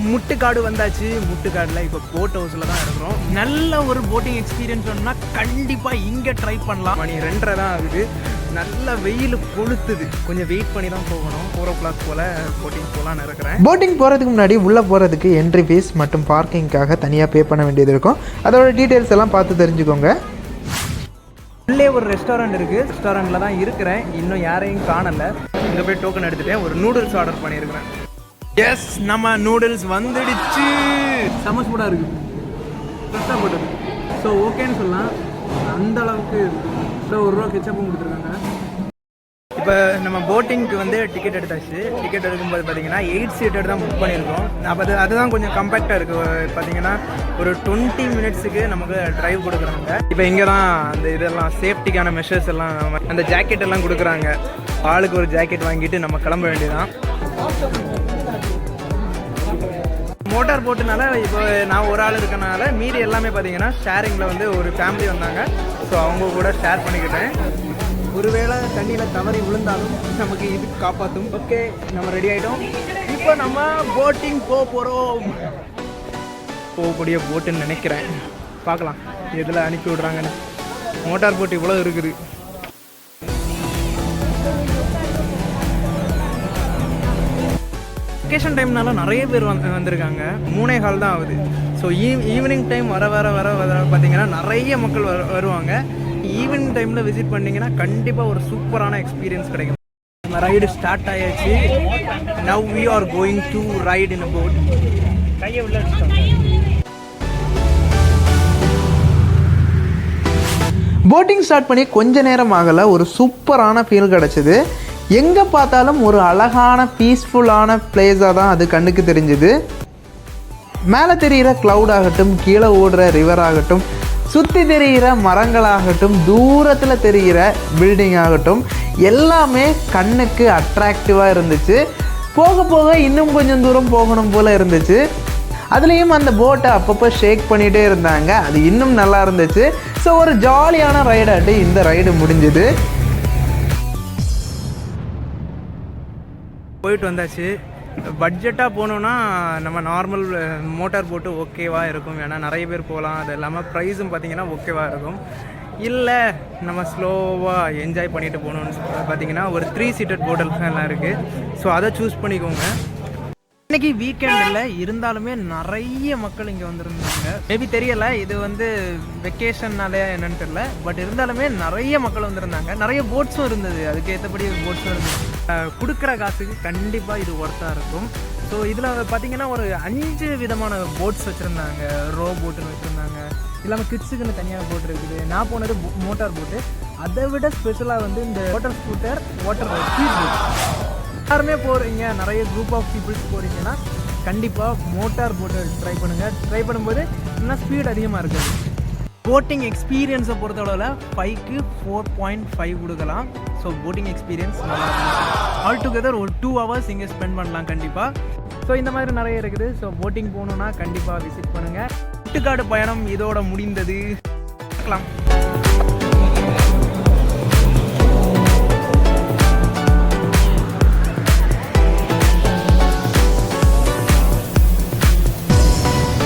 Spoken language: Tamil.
முட்டுக்காடு வந்தாச்சு. முட்டுக்காடில் இப்போ போட் ஹவுஸில் தான் இருக்கிறோம். நல்ல ஒரு போட்டிங் எக்ஸ்பீரியன்ஸ் வேணும்னா கண்டிப்பாக இங்கே ட்ரை பண்ணலாம். மணி 2:30 தான் ஆகுது. நல்ல வெயில் கொளுத்துது. கொஞ்சம் வெயிட் பண்ணி தான் போகணும். 4 o'clock போல் போட்டிங் போகலான்னு இருக்கிறேன். போட்டிங் போகிறதுக்கு முன்னாடி உள்ளே போகிறதுக்கு என்ட்ரி ஃபீஸ் மற்றும் பார்க்கிங்காக தனியாக பே பண்ண வேண்டியது இருக்கும். அதோட டீட்டெயில்ஸ் எல்லாம் பார்த்து தெரிஞ்சுக்கோங்க. உள்ளே ஒரு ரெஸ்டாரண்ட் இருக்குது. ரெஸ்டாரண்ட்டில் தான் இருக்கிறேன். இன்னும் யாரையும் காணலை. இங்கே போய் டோக்கன் எடுத்துகிட்டேன். ஒரு நூடுல்ஸ் ஆர்டர் பண்ணியிருக்கிறேன். எஸ், நம்ம நூடுல்ஸ் வந்துடுச்சு. செம சூடாக இருக்குது. ஃப்ரெஷ்ஷாக போட்டது. ஸோ ஓகேன்னு சொல்லலாம். அந்த அளவுக்கு ஸோ ₹1 கெச்சப்பும் கொடுத்துருக்காங்க. இப்போ நம்ம போட்டிங்க்கு வந்து டிக்கெட் எடுத்தாச்சு. டிக்கெட் எடுக்கும்போது பார்த்தீங்கன்னா 8 சீட்டர் தான் புக் பண்ணியிருக்கோம். அப்போ அதுதான் கொஞ்சம் கம்பேக்டாக இருக்குது. பார்த்தீங்கன்னா ஒரு 20 மினிட்ஸுக்கு நமக்கு ட்ரைவ் கொடுக்குறாங்க. இப்போ இங்கே தான் அந்த இதெல்லாம் சேஃப்டிக்கான மெஷர்ஸ் எல்லாம், அந்த ஜாக்கெட் எல்லாம் கொடுக்குறாங்க. ஆளுக்கு ஒரு ஜாக்கெட் வாங்கிட்டு நம்ம கிளம்ப வேண்டியதான். மோட்டார் போட்டுனால இப்போ நான் ஒரு ஆள் இருக்கனால மீதி எல்லாமே பார்த்தீங்கன்னா ஷேரிங்கில் வந்து ஒரு ஃபேமிலி வந்தாங்க. ஸோ அவங்க கூட ஷேர் பண்ணிக்கிட்டேன். ஒருவேளை தண்ணியில் தவறி விழுந்தாலும் நமக்கு இது காப்பாற்றும். ஓகே, நம்ம ரெடி ஆகிட்டோம். இப்போ நம்ம போட்டிங் போகிறோம். போகக்கூடிய போட்டுன்னு நினைக்கிறேன். பார்க்கலாம் எதில் அனுப்பி விட்றாங்கன்னு. மோட்டார் போட்டு இவ்வளோ இருக்குது. வெக்கேஷன் டைம்னால நிறைய பேர் வந்திருக்காங்க. 3:15 தான் ஆகுது. ஸோ ஈவினிங் டைம் வர பார்த்தீங்கன்னா நிறைய மக்கள் வருவாங்க. ஈவினிங் டைமில் விசிட் பண்ணிங்கன்னா கண்டிப்பாக ஒரு சூப்பரான எக்ஸ்பீரியன்ஸ் கிடைக்கும். ரைடு ஸ்டார்ட் ஆயாச்சு. Now we are going to ride in a boat. கையை உள்ள போட்டிங் ஸ்டார்ட் பண்ணி கொஞ்ச நேரம் ஆகலை. ஒரு சூப்பரான ஃபீல் கிடச்சிது. எங்கே பார்த்தாலும் ஒரு அழகான பீஸ்ஃபுல்லான பிளேஸாக தான் அது கண்ணுக்கு தெரிஞ்சுது. மேலே தெரிகிற க்ளவுட் ஆகட்டும், கீழே ஓடுற ரிவர் ஆகட்டும், சுற்றி தெரிகிற மரங்களாகட்டும், தூரத்தில் தெரிகிற பில்டிங் ஆகட்டும், எல்லாமே கண்ணுக்கு அட்ராக்டிவாக இருந்துச்சு. போக போக இன்னும் கொஞ்சம் தூரம் போகணும் போல் இருந்துச்சு. அதுலேயும் அந்த போட்டை அப்பப்போ ஷேக் பண்ணிகிட்டே இருந்தாங்க. அது இன்னும் நல்லா இருந்துச்சு. ஸோ ஒரு ஜாலியான ரைடாட்டு இந்த ரைடு முடிஞ்சுது. போயிட்டு வந்தாச்சு. பட்ஜெட்டாக போனோன்னா நம்ம நார்மல் மோட்டார் போட்டு ஓகேவாக இருக்கும். ஏன்னா நிறைய பேர் போகலாம். அது இல்லாமல் ப்ரைஸும் பார்த்திங்கன்னா ஓகேவாக இருக்கும். இல்லை நம்ம ஸ்லோவாக என்ஜாய் பண்ணிட்டு போகணுன்னு பார்த்தீங்கன்னா ஒரு 3 சீட்டட் போட்டல்ஸ் எல்லாம் இருக்குது. ஸோ அதை சூஸ் பண்ணிக்கோங்க. இன்றைக்கி வீக்கெண்டில் இருந்தாலுமே நிறைய மக்கள் இங்கே வந்துருந்தாங்க. மேபி தெரியலை, இது வந்து வெக்கேஷன்னாலே என்னன்னு தெரியல. பட் இருந்தாலுமே நிறைய மக்கள் வந்துருந்தாங்க. நிறைய போட்ஸும் இருந்தது. அதுக்கு ஏற்றபடி போட்ஸும் இருந்தது. கொடுக்குற காசுக்கு கண்டிப்பாக இது ஒர்த்தாக இருக்கும். ஸோ இதில் பார்த்திங்கன்னா ஒரு 5 விதமான போட்ஸ் வச்சுருந்தாங்க. ரோ போட்டுன்னு வச்சுருந்தாங்க. இல்லாமல் கிட்ஸுக்குன்னு தனியாக போட் இருக்குது. நான் போனது மோட்டார் போட்டு. அதை விட ஸ்பெஷலாக வந்து இந்த வாட்டர் ஸ்கூட்டர், ஸ்பீட்போட். எல்லாருமே போகிறீங்க, நிறைய குரூப் ஆஃப் பீப்புள்ஸ் போகிறீங்கன்னா கண்டிப்பாக மோட்டார் போட்டை ட்ரை பண்ணுங்கள். ட்ரை பண்ணும்போது இன்னும் ஸ்பீட் அதிகமாக இருக்குது. போட்டிங் எக்ஸ்பீரியன்ஸை பொறுத்தளவில் 5க்கு 4.5 கொடுக்கலாம். ஸோ போட்டிங் எக்ஸ்பீரியன்ஸ் நல்லா இருக்கும். ஆல் டுகெதர் ஒரு 2 hours இங்கே ஸ்பெண்ட் பண்ணலாம் கண்டிப்பாக. ஸோ இந்த மாதிரி நிறைய இருக்குது. ஸோ போட்டிங் போகணுன்னா கண்டிப்பாக விசிட் பண்ணுங்கள். முட்டுக்காடு பயணம் இதோட முடிந்தது. பார்க்கலாம்.